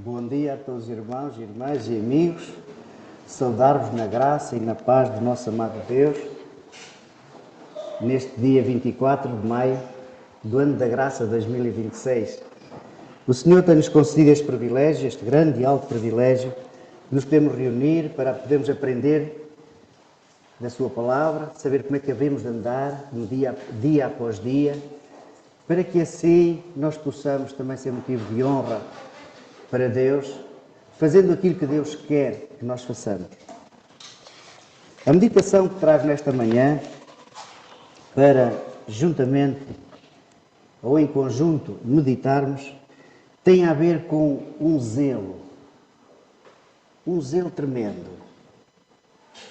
Bom dia a todos os irmãos, irmãs e amigos. Saudar-vos na graça e na paz do nosso amado Deus, neste dia 24 de maio do ano da graça 2026. O Senhor tem-nos concedido este privilégio, este grande e alto privilégio, de nos podermos reunir para podermos aprender da Sua Palavra, saber como é que devemos andar no dia após dia, para que assim nós possamos também ser motivo de honra para Deus, fazendo aquilo que Deus quer que nós façamos. A meditação que trago nesta manhã, para juntamente ou em conjunto meditarmos, tem a ver com um zelo tremendo,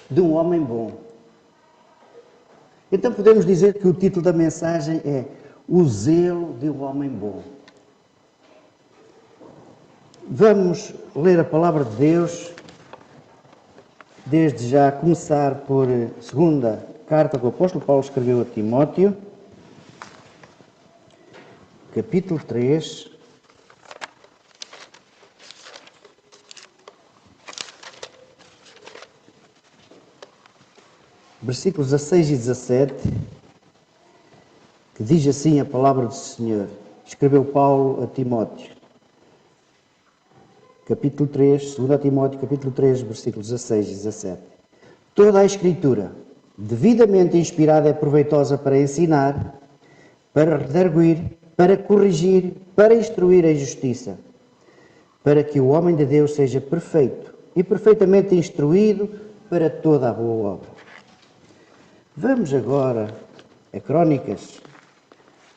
de um homem bom. Então podemos dizer que o título da mensagem é O Zelo de um Homem Bom. Vamos ler a Palavra de Deus, desde já começar por segunda carta que o apóstolo Paulo escreveu a Timóteo, capítulo 3, versículos 16 e 17, que diz assim a Palavra do Senhor. Escreveu Paulo a Timóteo. Capítulo 3, 2 Timóteo, capítulo 3, versículos 16 e 17. Toda a Escritura, devidamente inspirada, é proveitosa para ensinar, para redarguir, para corrigir, para instruir a justiça, para que o homem de Deus seja perfeito e perfeitamente instruído para toda a boa obra. Vamos agora a Crônicas,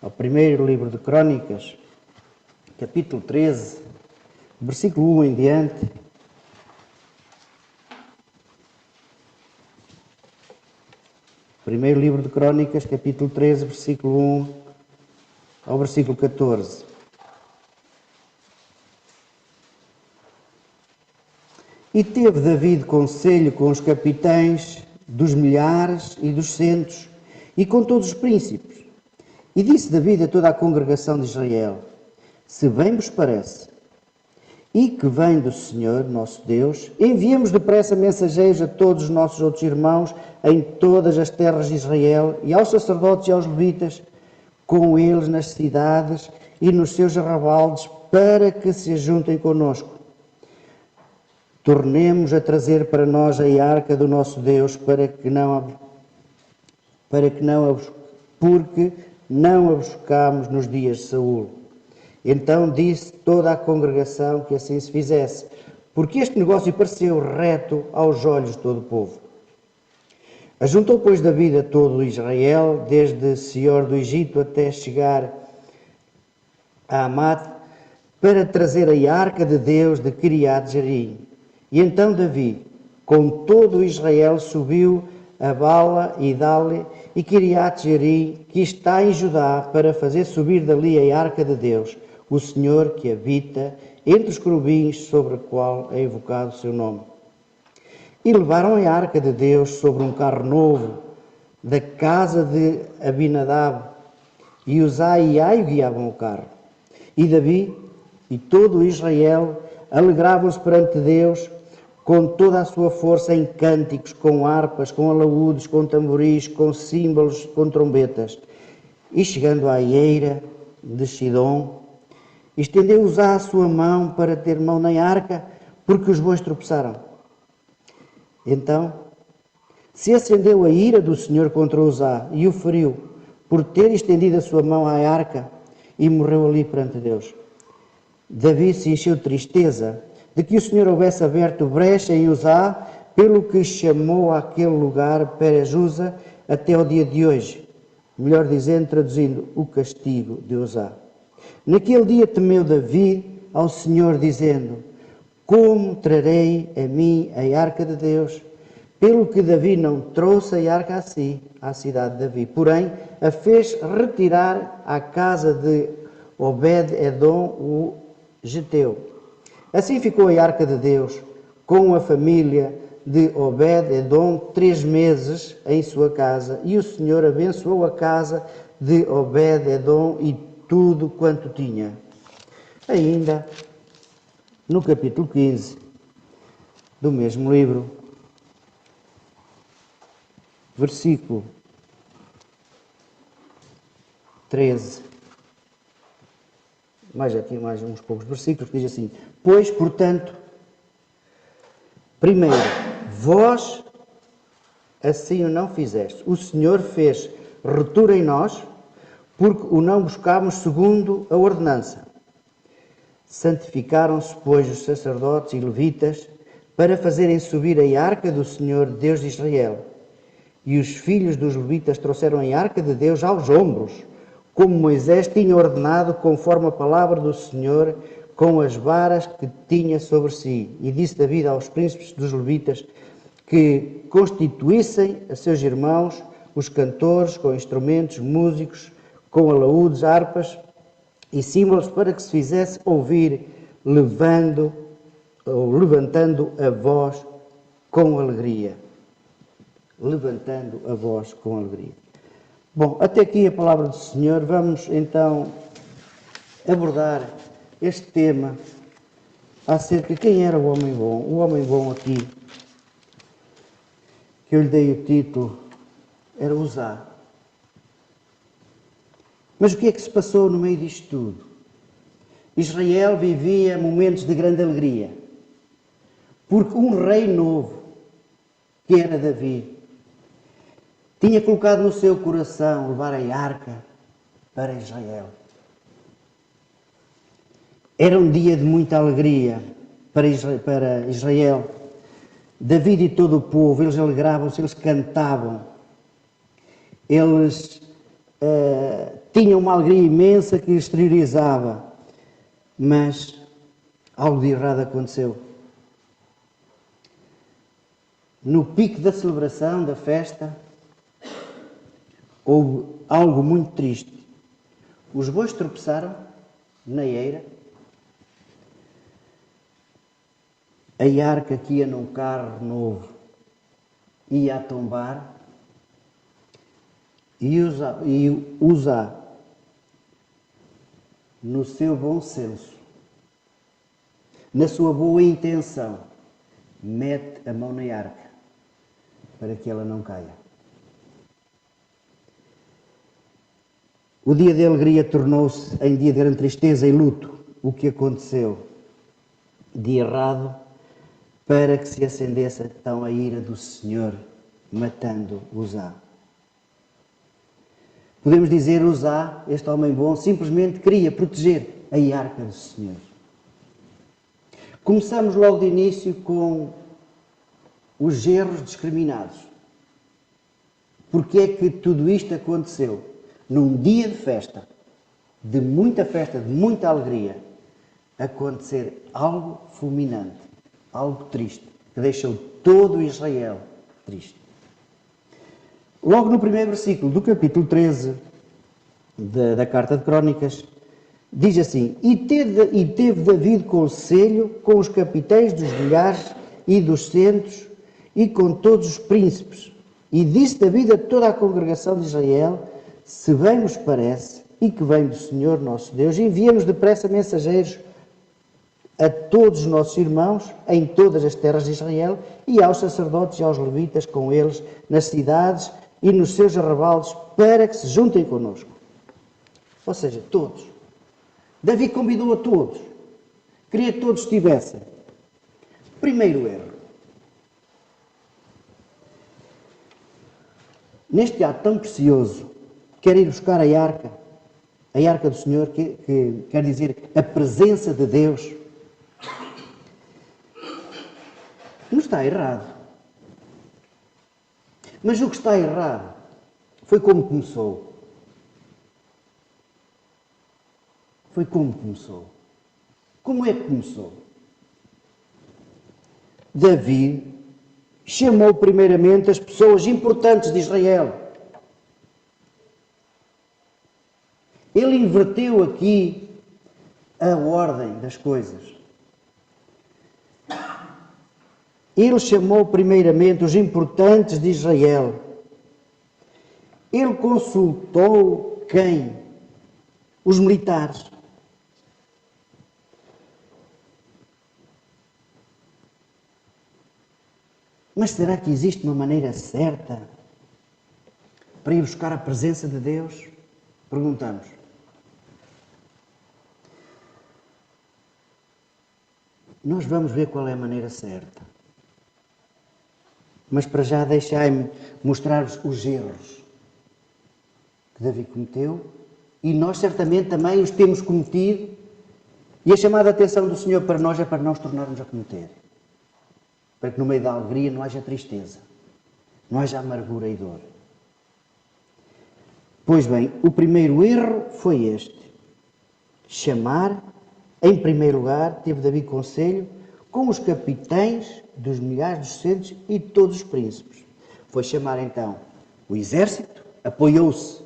ao primeiro livro de Crônicas, capítulo 13, versículo 1 em diante. Primeiro livro de Crônicas, capítulo 13, versículo 1 ao versículo 14. E teve David conselho com os capitães dos milhares e dos centos, e com todos os príncipes. E disse David a toda a congregação de Israel: se bem vos parece, e que vem do Senhor, nosso Deus, enviemos depressa mensageiros a todos os nossos outros irmãos em todas as terras de Israel, e aos sacerdotes e aos levitas, com eles nas cidades e nos seus arrabaldes, para que se ajuntem conosco. Tornemos a trazer para nós a arca do nosso Deus, porque não a buscámos nos dias de Saul. Então disse toda a congregação que assim se fizesse, porque este negócio pareceu reto aos olhos de todo o povo. Ajuntou, pois, David a todo Israel, desde Sior do Egito até chegar a Amate, para trazer a arca de Deus de Kiriat Jearim. E então Davi, com todo o Israel, subiu a Bala e Dale e Kiriat Jearim, que está em Judá, para fazer subir dali a arca de Deus, o Senhor que habita entre os querubins, sobre o qual é invocado o seu nome. E levaram a arca de Deus sobre um carro novo, da casa de Abinadab, e Uzai e Ai guiavam o carro. E Davi e todo o Israel alegravam-se perante Deus com toda a sua força em cânticos, com harpas, com alaúdes, com tamboris, com símbolos, com trombetas. E chegando à eira de Sidom, estendeu Uzá a sua mão para ter mão na arca, porque os bois tropeçaram. Então se acendeu a ira do Senhor contra Uzá e o feriu, por ter estendido a sua mão à arca, e morreu ali perante Deus. Davi se encheu de tristeza de que o Senhor houvesse aberto brecha em Uzá, pelo que chamou aquele lugar Perejusa até ao dia de hoje. Melhor dizendo, traduzindo, o castigo de Uzá. Naquele dia temeu Davi ao Senhor, dizendo: como trarei a mim a arca de Deus? Pelo que Davi não trouxe a arca a si, à cidade de Davi, porém a fez retirar à casa de Obed-Edom o Geteu. Assim ficou a arca de Deus com a família de Obed-Edom 3 meses em sua casa, e o Senhor abençoou a casa de Obed-Edom e tudo quanto tinha. Ainda no capítulo 15 do mesmo livro, versículo 13, aqui mais uns poucos versículos, que diz assim: pois, portanto, primeiro, vós assim o não fizeste. O Senhor fez ruptura em nós, porque o não buscámos segundo a ordenança. Santificaram-se, pois, os sacerdotes e levitas para fazerem subir a arca do Senhor, Deus de Israel. E os filhos dos levitas trouxeram a arca de Deus aos ombros, como Moisés tinha ordenado, conforme a palavra do Senhor, com as varas que tinha sobre si. E disse Davi aos príncipes dos levitas que constituíssem a seus irmãos os cantores com instrumentos, músicos, com alaúdes, harpas e símbolos, para que se fizesse ouvir, levantando a voz com alegria. Levantando a voz com alegria. Bom, até aqui a palavra do Senhor. Vamos então abordar este tema acerca de quem era o homem bom. O homem bom aqui, que eu lhe dei o título, era Uzá. Mas o que é que se passou no meio disto tudo? Israel vivia momentos de grande alegria, porque um rei novo, que era Davi, tinha colocado no seu coração levar a arca para Israel. Era um dia de muita alegria para Israel. Davi e todo o povo, eles alegravam-se, eles cantavam. Eles tinham uma alegria imensa que exteriorizava. Mas algo de errado aconteceu. No pico da celebração, da festa, houve algo muito triste. Os bois tropeçaram na eira. A arca que ia num carro novo ia a tombar. E Uzá, no seu bom senso, na sua boa intenção, mete a mão na arca para que ela não caia. O dia de alegria tornou-se em dia de grande tristeza e luto. O que aconteceu de errado para que se acendesse então a ira do Senhor, matando Uzá. Podemos dizer, Uzá, este homem bom, simplesmente queria proteger a arca do Senhor. Começamos logo de início com os gerros discriminados. Porque é que tudo isto aconteceu? Num dia de festa, de muita alegria, acontecer algo fulminante, algo triste, que deixou todo Israel triste. Logo no primeiro versículo do capítulo 13 da Carta de Crónicas, diz assim: E teve David conselho com os capitães dos milhares e dos centos e com todos os príncipes. E disse David a toda a congregação de Israel: Se bem vos parece, e que vem do Senhor nosso Deus, enviemos depressa mensageiros a todos os nossos irmãos em todas as terras de Israel e aos sacerdotes e aos levitas com eles nas cidades e nos seus arrabaldes, para que se juntem connosco. Ou seja, todos. Davi convidou a todos. Queria que todos estivessem. Primeiro erro. Neste ato tão precioso, quer ir buscar a arca do Senhor, que quer dizer a presença de Deus. Não está errado. Mas o que está errado foi como começou. Foi como começou. Como é que começou? Davi chamou primeiramente as pessoas importantes de Israel. Ele inverteu aqui a ordem das coisas. Ele chamou primeiramente os importantes de Israel. Ele consultou quem? Os militares. Mas será que existe uma maneira certa para ir buscar a presença de Deus? Perguntamos. Nós vamos ver qual é a maneira certa. Mas para já deixai-me mostrar-vos os erros que Davi cometeu e nós certamente também os temos cometido e a chamada atenção do Senhor para nós é para não os tornarmos a cometer. Para que no meio da alegria não haja tristeza, não haja amargura e dor. Pois bem, o primeiro erro foi este. Chamar, em primeiro lugar, teve Davi conselho com os capitães dos milhares dos centros e todos os príncipes. Foi chamar então o exército, apoiou-se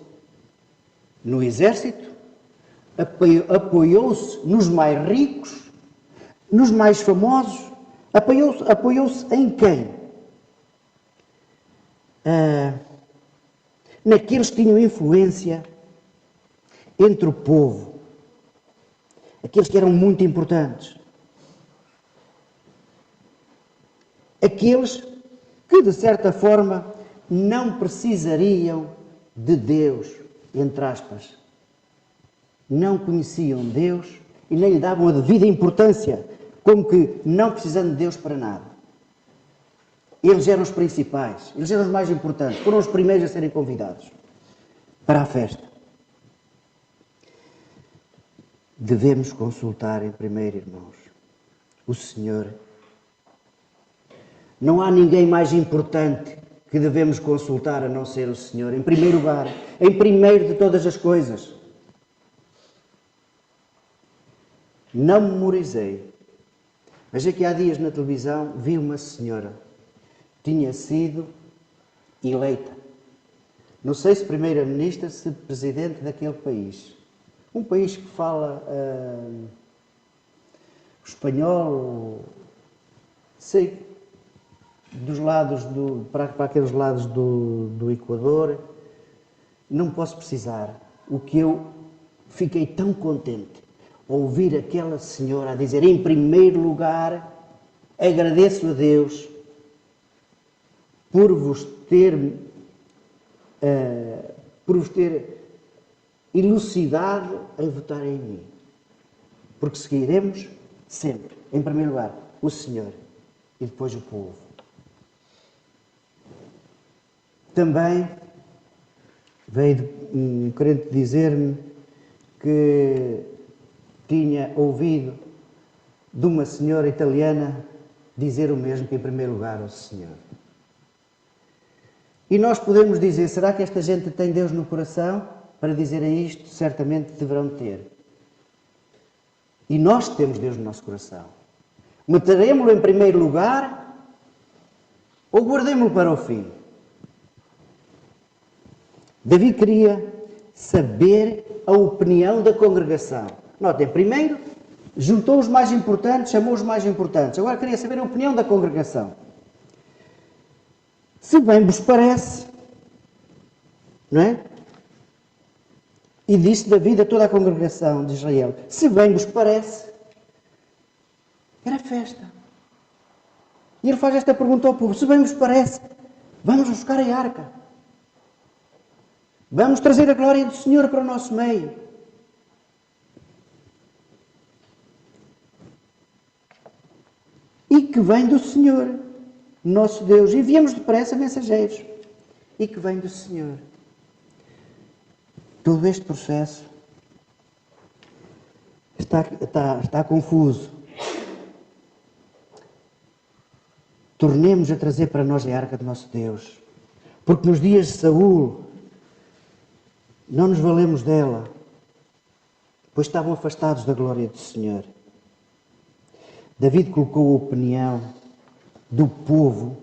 no exército, apoiou-se nos mais ricos, nos mais famosos, apoiou-se em quem? Naqueles que tinham influência entre o povo, aqueles que eram muito importantes, aqueles que de certa forma não precisariam de Deus, entre aspas, não conheciam Deus e nem lhe davam a devida importância, como que não precisando de Deus para nada. Eles eram os principais, eles eram os mais importantes, foram os primeiros a serem convidados para a festa. Devemos consultar em primeiro, irmãos, o Senhor. Não há ninguém mais importante que devemos consultar a não ser o Senhor, em primeiro lugar, em primeiro de todas as coisas. Não memorizei, mas aqui há dias na televisão vi uma senhora, tinha sido eleita, não sei se primeira-ministra, se presidente daquele país, um país que fala espanhol, sei, dos lados para aqueles lados do Equador, não posso precisar. O que eu fiquei tão contente ouvir aquela senhora a dizer, em primeiro lugar, agradeço a Deus por vos ter elucidado em votar em mim. Porque seguiremos sempre, em primeiro lugar, o Senhor e depois o povo. Também veio um crente dizer-me que tinha ouvido de uma senhora italiana dizer o mesmo, que em primeiro lugar o Senhor. E nós podemos dizer, será que esta gente tem Deus no coração? Para dizerem isto, certamente deverão ter. E nós temos Deus no nosso coração. Meteremos-lo em primeiro lugar ou guardemos-lo para o fim? Davi queria saber a opinião da congregação. Notem, primeiro juntou os mais importantes, chamou os mais importantes. Agora queria saber a opinião da congregação. Se bem vos parece, não é? E disse Davi a toda a congregação de Israel, se bem vos parece, era festa. E ele faz esta pergunta ao povo, se bem vos parece, vamos buscar a arca. Vamos trazer a glória do Senhor para o nosso meio. E que vem do Senhor, nosso Deus. Enviamos depressa mensageiros. E que vem do Senhor. Todo este processo está confuso. Tornemos a trazer para nós a arca do nosso Deus. Porque nos dias de Saul, não nos valemos dela, pois estavam afastados da glória do Senhor. David colocou a opinião do povo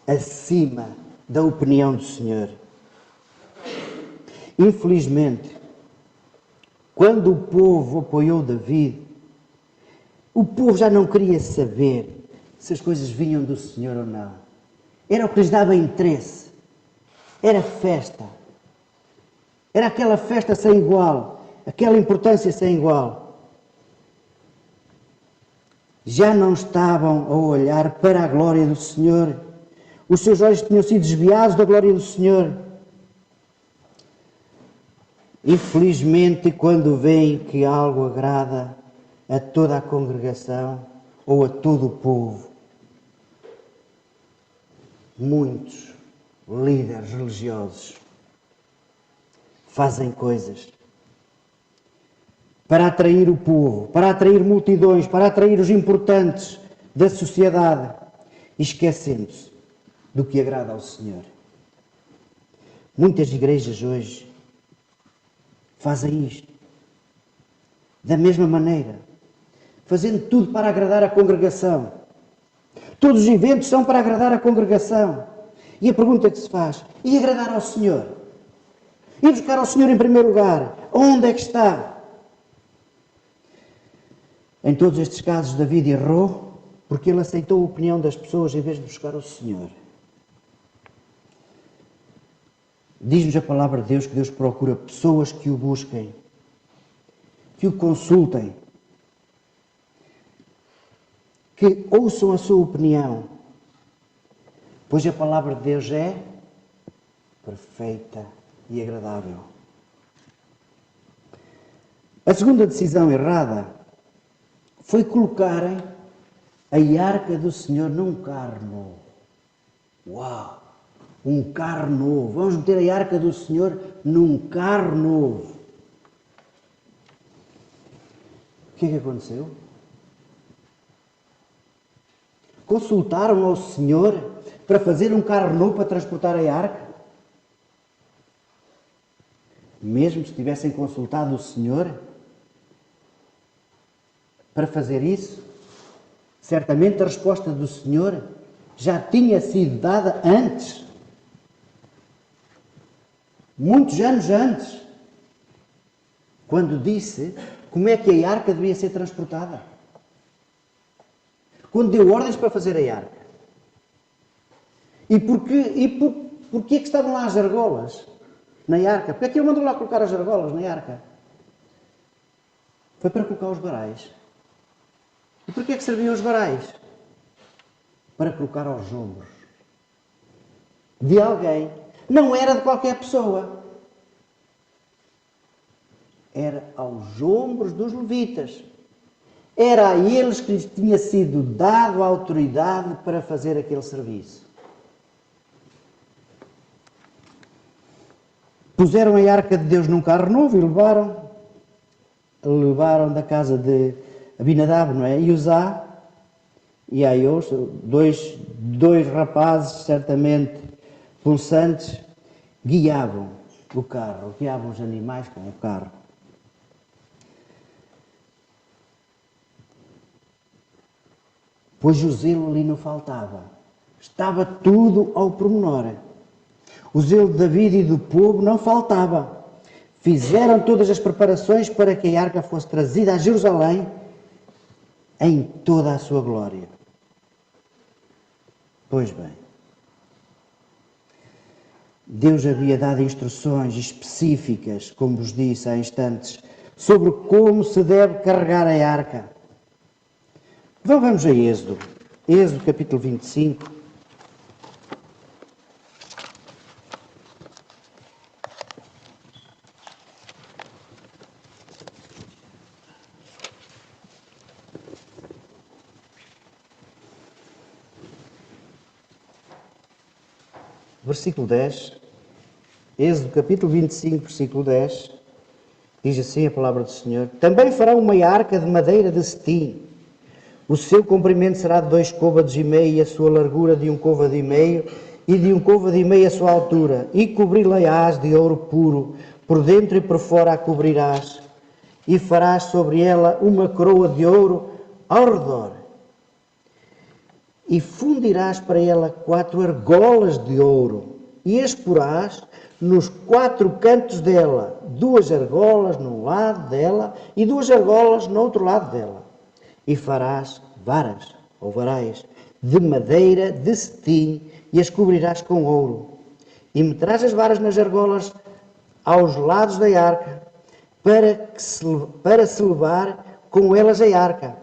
acima da opinião do Senhor. Infelizmente, quando o povo apoiou David, o povo já não queria saber se as coisas vinham do Senhor ou não. Era o que lhes dava interesse. Era festa. Era aquela festa sem igual, aquela importância sem igual. Já não estavam a olhar para a glória do Senhor, Os seus olhos tinham sido desviados da glória do Senhor. Infelizmente, quando veem que algo agrada a toda a congregação ou a todo o povo, muitos líderes religiosos fazem coisas para atrair o povo, para atrair multidões, para atrair os importantes da sociedade, esquecendo-se do que agrada ao Senhor. Muitas igrejas hoje fazem isto da mesma maneira, fazendo tudo para agradar a congregação. Todos os eventos são para agradar a congregação. E a pergunta que se faz: e agradar ao Senhor? E buscar ao Senhor em primeiro lugar? Onde é que está? Em todos estes casos, David errou porque ele aceitou a opinião das pessoas em vez de buscar o Senhor. Diz-nos a palavra de Deus que Deus procura pessoas que o busquem, que o consultem, que ouçam a sua opinião, pois a palavra de Deus é perfeita e agradável. A segunda decisão errada foi colocarem a arca do Senhor num carro novo. Uau! Um carro novo. Vamos meter a arca do Senhor num carro novo. O que é que aconteceu? Consultaram ao Senhor para fazer um carro novo para transportar a arca? Mesmo se tivessem consultado o Senhor para fazer isso, certamente a resposta do Senhor já tinha sido dada antes. Muitos anos antes, quando disse como é que a arca devia ser transportada. Quando deu ordens para fazer a arca. E porquê é que estavam lá as argolas na arca? Porque é que ele mandou lá colocar as argolas na arca? Foi para colocar os varais. E porquê é que serviam os varais? Para colocar aos ombros de alguém. Não era de qualquer pessoa. Era aos ombros dos levitas. Era a eles que lhes tinha sido dado a autoridade para fazer aquele serviço. Puseram a arca de Deus num carro novo e levaram da casa de Abinadab, não é? E Uzá e Aios, dois rapazes certamente pulsantes, guiavam o carro, guiavam os animais com o carro. Pois o zelo ali não faltava. Estava tudo ao pormenor. O zelo de David e do povo não faltava. Fizeram todas as preparações para que a arca fosse trazida a Jerusalém em toda a sua glória. Pois bem, Deus havia dado instruções específicas, como vos disse há instantes, sobre como se deve carregar a arca. Então vamos a Êxodo. Êxodo capítulo 25. Versículo 10, Êxodo capítulo 25, versículo 10, diz assim a palavra do Senhor: também fará uma arca de madeira de cetim. O seu comprimento será de 2 côvados e meio, e a sua largura de 1 côvado e meio, e de 1 côvado e meio a sua altura. E cobri-la-ás de ouro puro, por dentro e por fora a cobrirás. E farás sobre ela uma coroa de ouro ao redor. E fundirás para ela 4 argolas de ouro, e as porás nos 4 cantos dela, 2 argolas num lado dela e 2 argolas no outro lado dela. E farás varas, ou varais, de madeira de cetim, e as cobrirás com ouro. E meterás as varas nas argolas aos lados da arca, para se levar com elas a arca.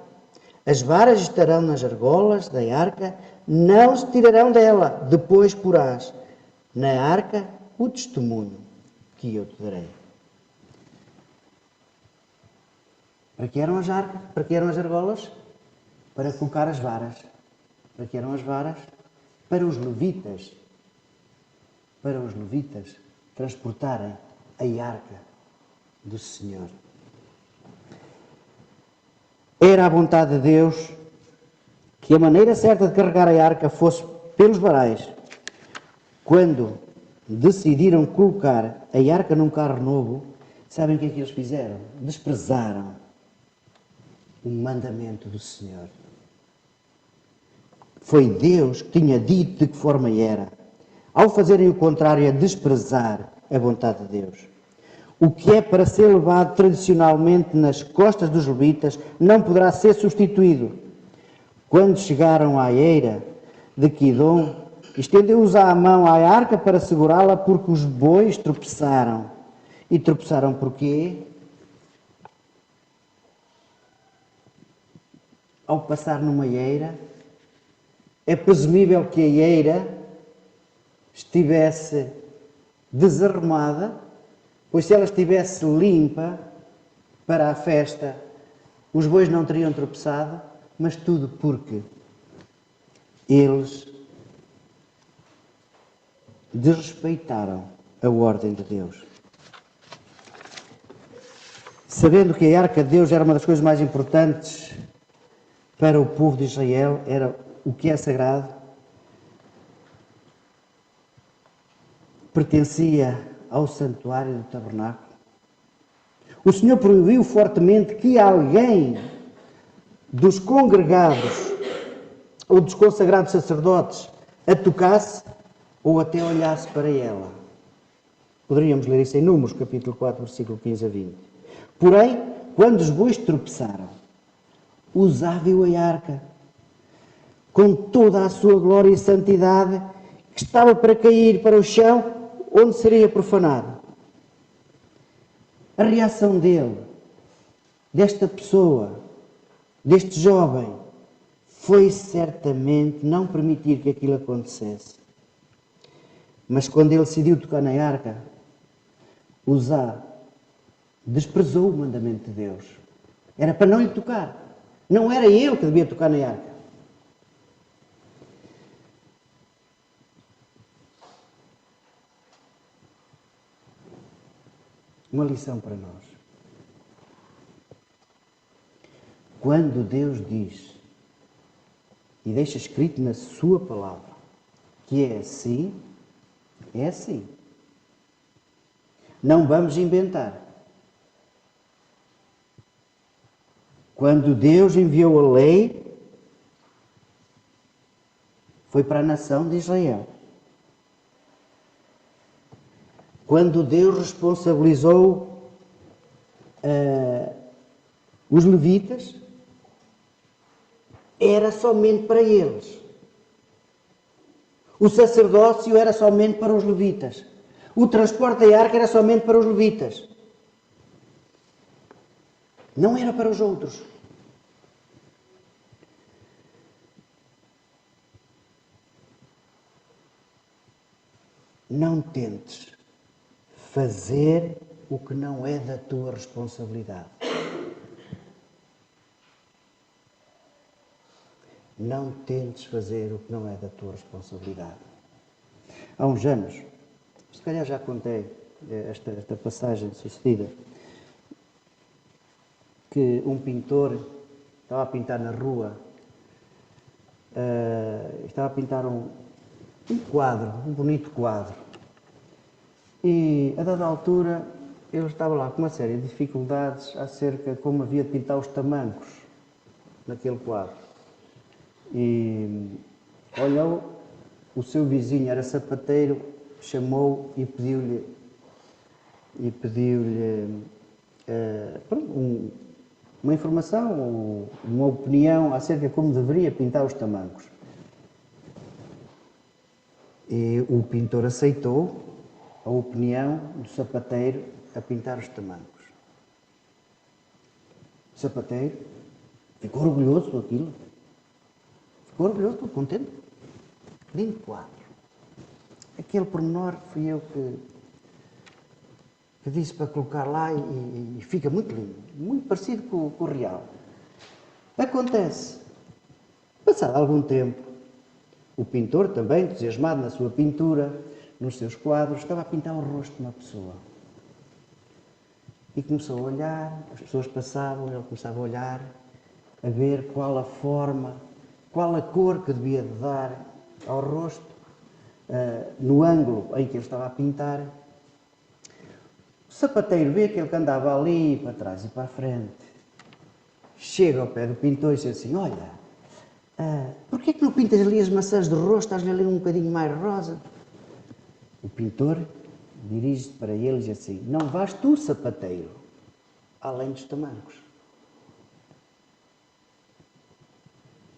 As varas estarão nas argolas da arca, não se tirarão dela. Depois porás na arca o testemunho que eu te darei. Para que eram as arcas? Para que eram as argolas? Para colocar as varas. Para que eram as varas? Para os levitas. Para os levitas transportarem a arca do Senhor. Era a vontade de Deus que a maneira certa de carregar a arca fosse pelos varais. Quando decidiram colocar a arca num carro novo, sabem o que é que eles fizeram? Desprezaram o mandamento do Senhor. Foi Deus que tinha dito de que forma era. Ao fazerem o contrário, é desprezar a vontade de Deus. O que é para ser levado tradicionalmente nas costas dos levitas não poderá ser substituído. Quando chegaram à eira de Quidom, estendeu-os a mão à arca para segurá-la, porque os bois tropeçaram. E tropeçaram porquê? Ao passar numa eira, é presumível que a eira estivesse desarrumada, pois se ela estivesse limpa para a festa, os bois não teriam tropeçado, mas tudo porque eles desrespeitaram a ordem de Deus. Sabendo que a arca de Deus era uma das coisas mais importantes para o povo de Israel, era o que é sagrado, pertencia ao santuário do tabernáculo. O Senhor proibiu fortemente que alguém dos congregados ou dos consagrados sacerdotes a tocasse ou até olhasse para ela. Poderíamos ler isso em Números, capítulo 4, versículo 15 a 20. Porém, quando os bois tropeçaram, usável a arca, com toda a sua glória e santidade, que estava para cair para o chão, onde seria profanado. A reação dele, desta pessoa, deste jovem, foi certamente não permitir que aquilo acontecesse. Mas quando ele decidiu tocar na arca, Uzá desprezou o mandamento de Deus. Era para não lhe tocar. Não era ele que devia tocar na arca. Uma lição para nós. Quando Deus diz e deixa escrito na sua palavra que é assim, é assim. Não vamos inventar. Quando Deus enviou a lei, foi para a nação de Israel. Quando Deus responsabilizou os levitas, era somente para eles. O sacerdócio era somente para os levitas. O transporte da arca era somente para os levitas. Não era para os outros. Não tentes fazer o que não é da tua responsabilidade. Não tentes fazer o que não é da tua responsabilidade. Há uns anos, se calhar já contei esta passagem sucedida, que um pintor estava a pintar na rua, estava a pintar um quadro, um bonito quadro. E, a dada altura, ele estava lá com uma série de dificuldades acerca de como havia de pintar os tamancos naquele quadro. E olhou, o seu vizinho era sapateiro, chamou e pediu-lhe uma informação ou uma opinião acerca de como deveria pintar os tamancos. E o pintor aceitou a opinião do sapateiro a pintar os tamancos. O sapateiro Ficou orgulhoso com aquilo. Ficou orgulhoso, estou contente. Lindo quadro. Aquele pormenor fui eu que disse para colocar lá e fica muito lindo. Muito parecido com o real. Acontece. Passado algum tempo, o pintor, também entusiasmado na sua pintura, nos seus quadros, estava a pintar o rosto de uma pessoa. E começou a olhar, as pessoas passavam, ele começava a olhar, a ver qual a forma, qual a cor que devia dar ao rosto, no ângulo em que ele estava a pintar. O sapateiro vê aquele que andava ali para trás e para a frente. Chega ao pé do pintor e diz assim: olha, porquê é que não pintas ali as maçãs do rosto, estás ali um bocadinho mais rosa? O pintor dirige-se para ele e diz assim: não vais tu, sapateiro, além dos tamancos.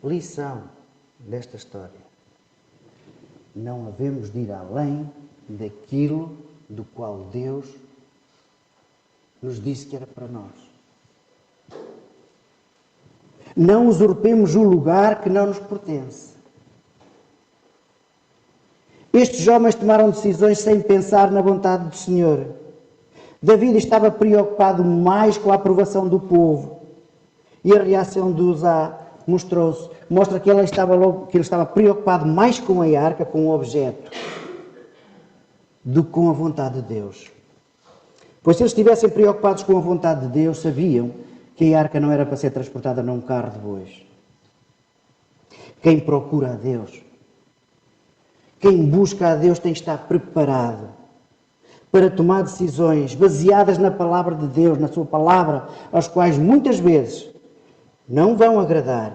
Lição desta história: não havemos de ir além daquilo do qual Deus nos disse que era para nós. Não usurpemos o lugar que não nos pertence. Estes homens tomaram decisões sem pensar na vontade do Senhor. David estava preocupado mais com a aprovação do povo. E a reação de Uzá mostra que ele estava preocupado mais com a arca, com o objeto, do que com a vontade de Deus. Pois se eles estivessem preocupados com a vontade de Deus, sabiam que a arca não era para ser transportada num carro de bois. Quem procura a Deus, quem busca a Deus, tem que estar preparado para tomar decisões baseadas na palavra de Deus, na sua palavra, aos quais muitas vezes não vão agradar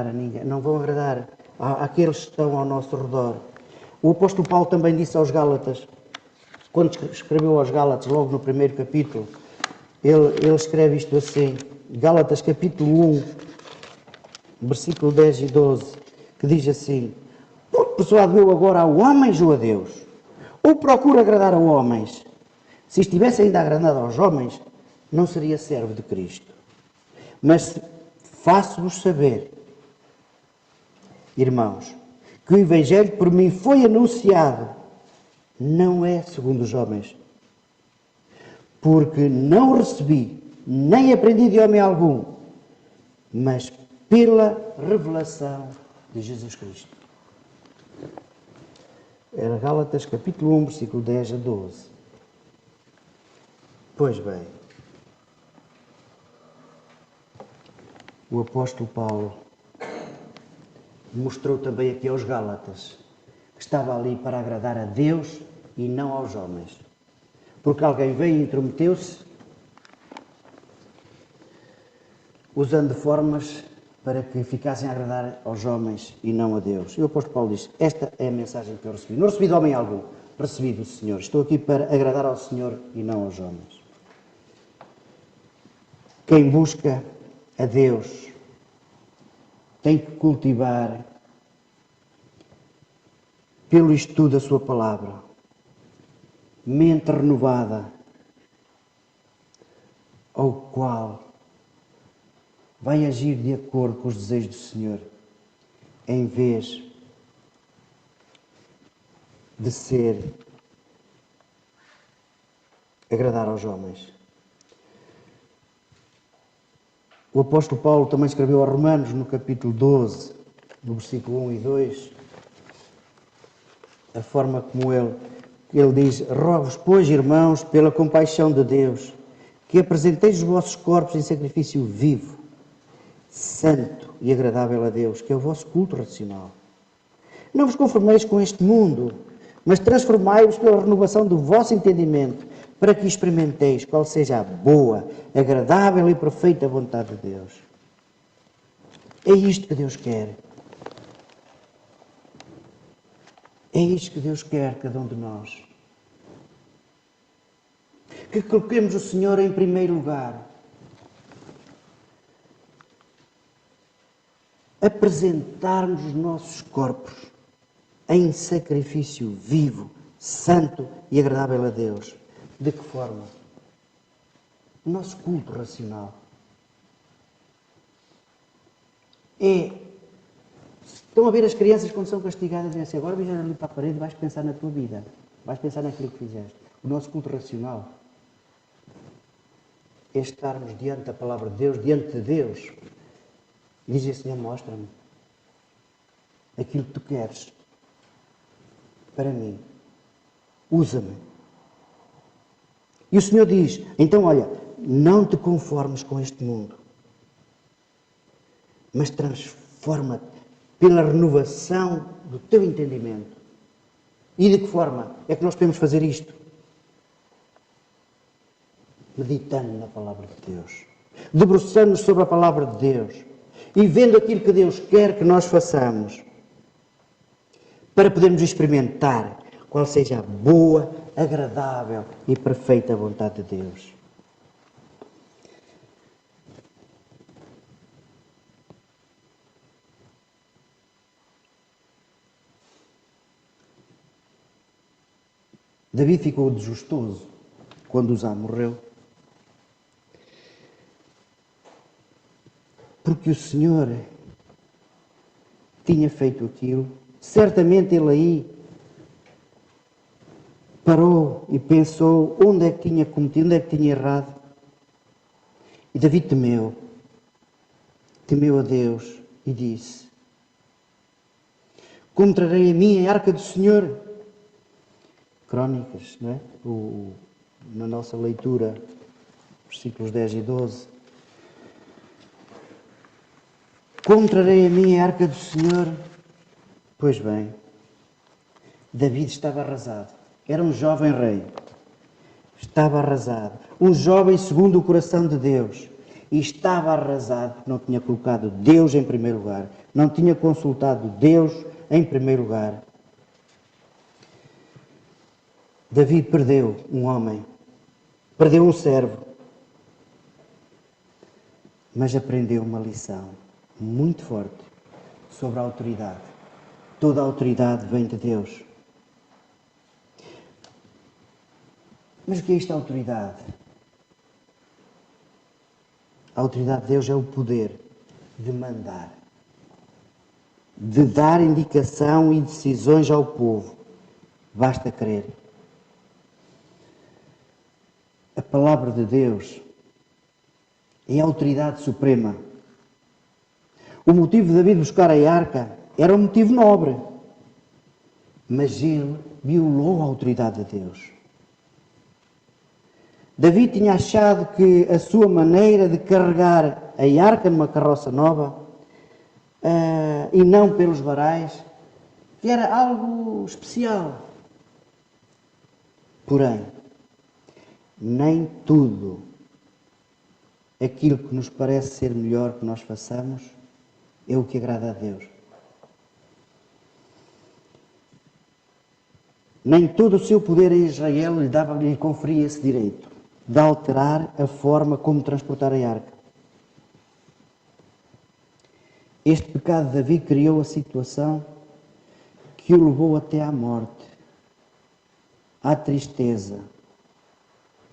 a ninguém, não vão agradar àqueles que estão ao nosso redor. O apóstolo Paulo também disse aos Gálatas, quando escreveu aos Gálatas, logo no primeiro capítulo, ele escreve isto assim, Gálatas capítulo 1, versículo 10 e 12, que diz assim: porque persuado eu agora a homens ou a Deus? Ou procuro agradar a homens? Se estivesse ainda agradado aos homens, não seria servo de Cristo. Mas faço-vos saber, irmãos, que o Evangelho por mim foi anunciado, não é segundo os homens. Porque não recebi, nem aprendi de homem algum, mas pela revelação de Jesus Cristo. Era Gálatas capítulo 1, versículo 10 a 12. Pois bem, o apóstolo Paulo mostrou também aqui aos Gálatas que estava ali para agradar a Deus e não aos homens. Porque alguém veio e intrometeu-se, usando formas para que ficassem a agradar aos homens e não a Deus. E o apóstolo Paulo diz: esta é a mensagem que eu recebi. Não recebi de homem algum, recebi do Senhor. Estou aqui para agradar ao Senhor e não aos homens. Quem busca a Deus tem que cultivar pelo estudo da sua palavra, mente renovada, ao qual vai agir de acordo com os desejos do Senhor, em vez de ser agradar aos homens. O apóstolo Paulo também escreveu aos Romanos, no capítulo 12, no versículo 1 e 2, a forma como ele diz: rogo-vos, pois, irmãos, pela compaixão de Deus, que apresenteis os vossos corpos em sacrifício vivo, santo e agradável a Deus, que é o vosso culto racional. Não vos conformeis com este mundo, mas transformai-vos pela renovação do vosso entendimento, para que experimenteis qual seja a boa, agradável e perfeita vontade de Deus. É isto que Deus quer. É isto que Deus quer, cada um de nós. Que coloquemos o Senhor em primeiro lugar. Apresentarmos os nossos corpos em sacrifício vivo, santo e agradável a Deus. De que forma? O nosso culto racional. É, estão a ver as crianças quando são castigadas, dizem assim, agora vais ali para a parede e vais pensar na tua vida. Vais pensar naquilo que fizeste. O nosso culto racional é estarmos diante da palavra de Deus, diante de Deus, e dizer, Senhor, mostra-me aquilo que tu queres para mim. Usa-me. E o Senhor diz, então olha, não te conformes com este mundo, mas transforma-te pela renovação do teu entendimento. E de que forma é que nós podemos fazer isto? Meditando na palavra de Deus, debruçando-nos sobre a palavra de Deus e vendo aquilo que Deus quer que nós façamos, para podermos experimentar qual seja a boa, agradável e perfeita vontade de Deus. Davi ficou desgostoso quando Uzá morreu, porque o Senhor tinha feito aquilo. Certamente ele aí parou e pensou onde é que tinha cometido, onde é que tinha errado. E Davi temeu a Deus e disse, como trarei a mim a arca do Senhor? Crónicas, não é? Na nossa leitura, versículos 10 e 12. Como trarei a mim a arca do Senhor? Pois bem, David estava arrasado. Era um jovem rei. Estava arrasado. Um jovem segundo o coração de Deus. E estava arrasado porque não tinha colocado Deus em primeiro lugar. Não tinha consultado Deus em primeiro lugar. Davi perdeu um homem. Perdeu um servo. Mas aprendeu uma lição muito forte sobre a autoridade. Toda a autoridade vem de Deus. Mas o que é esta autoridade? A autoridade de Deus é o poder de mandar, de dar indicação e decisões ao povo. Basta crer. A palavra de Deus é a autoridade suprema. O motivo de Davi buscar a arca era um motivo nobre, mas ele violou a autoridade de Deus. Davi tinha achado que a sua maneira de carregar a arca numa carroça nova, e não pelos varais, que era algo especial. Porém, nem tudo aquilo que nos parece ser melhor que nós façamos é o que agrada a Deus. Nem todo o seu poder a Israel lhe conferia esse direito de alterar a forma como transportar a arca. Este pecado de Davi criou a situação que o levou até à morte, à tristeza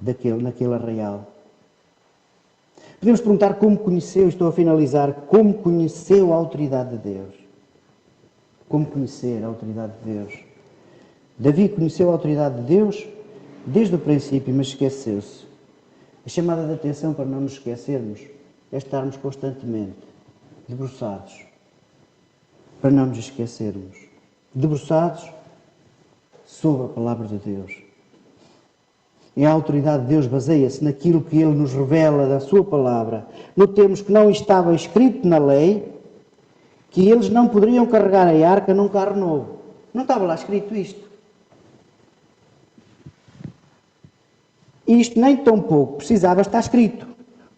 naquele arraial. Podemos perguntar como conheceu, estou a finalizar, como conheceu a autoridade de Deus. Como conhecer a autoridade de Deus? Davi conheceu a autoridade de Deus desde o princípio, mas esqueceu-se. A chamada de atenção para não nos esquecermos é estarmos constantemente debruçados, para não nos esquecermos. Debruçados sobre a palavra de Deus. E a autoridade de Deus baseia-se naquilo que Ele nos revela da sua palavra. Notemos que não estava escrito na lei que eles não poderiam carregar a arca num carro novo. Não estava lá escrito isto. Isto nem tão pouco precisava estar escrito,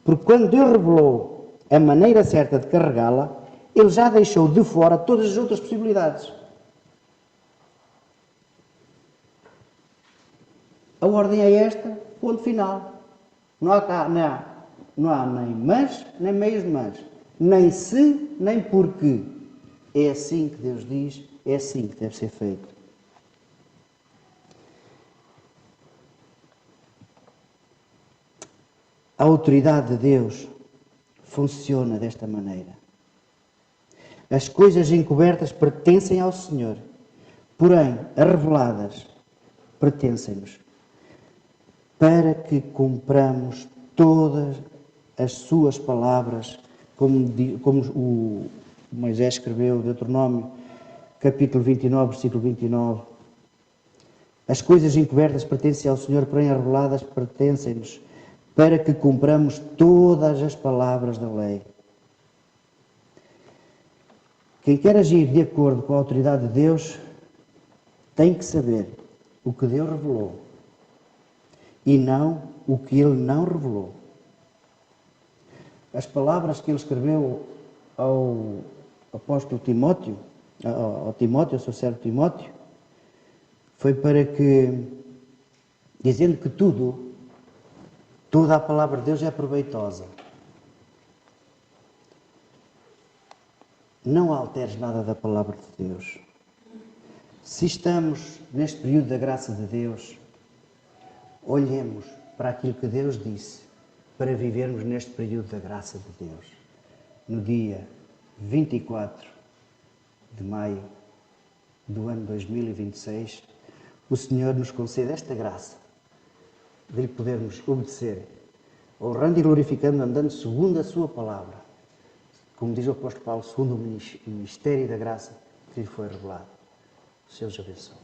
porque quando Deus revelou a maneira certa de carregá-la, Ele já deixou de fora todas as outras possibilidades. A ordem é esta, ponto final. Não há nem mas, nem meios de mas. Nem se, nem porque. É assim que Deus diz, é assim que deve ser feito. A autoridade de Deus funciona desta maneira. As coisas encobertas pertencem ao Senhor, porém, as reveladas pertencem-nos, para que cumpramos todas as suas palavras, como o Moisés escreveu, Deuteronômio, capítulo 29, versículo 29. As coisas encobertas pertencem ao Senhor, porém as reveladas pertencem-nos, para que cumpramos todas as palavras da lei. Quem quer agir de acordo com a autoridade de Deus tem que saber o que Deus revelou e não o que Ele não revelou. As palavras que Ele escreveu ao apóstolo Timóteo, ao seu servo Timóteo, foi para que, dizendo que toda a palavra de Deus é proveitosa. Não alteres nada da palavra de Deus. Se estamos neste período da graça de Deus, olhemos para aquilo que Deus disse para vivermos neste período da graça de Deus. No dia 24 de maio do ano 2026, o Senhor nos concede esta graça de lhe podermos obedecer, honrando e glorificando, andando segundo a sua palavra. Como diz o apóstolo Paulo, segundo o mistério da graça que lhe foi revelado. O Senhor os abençoe.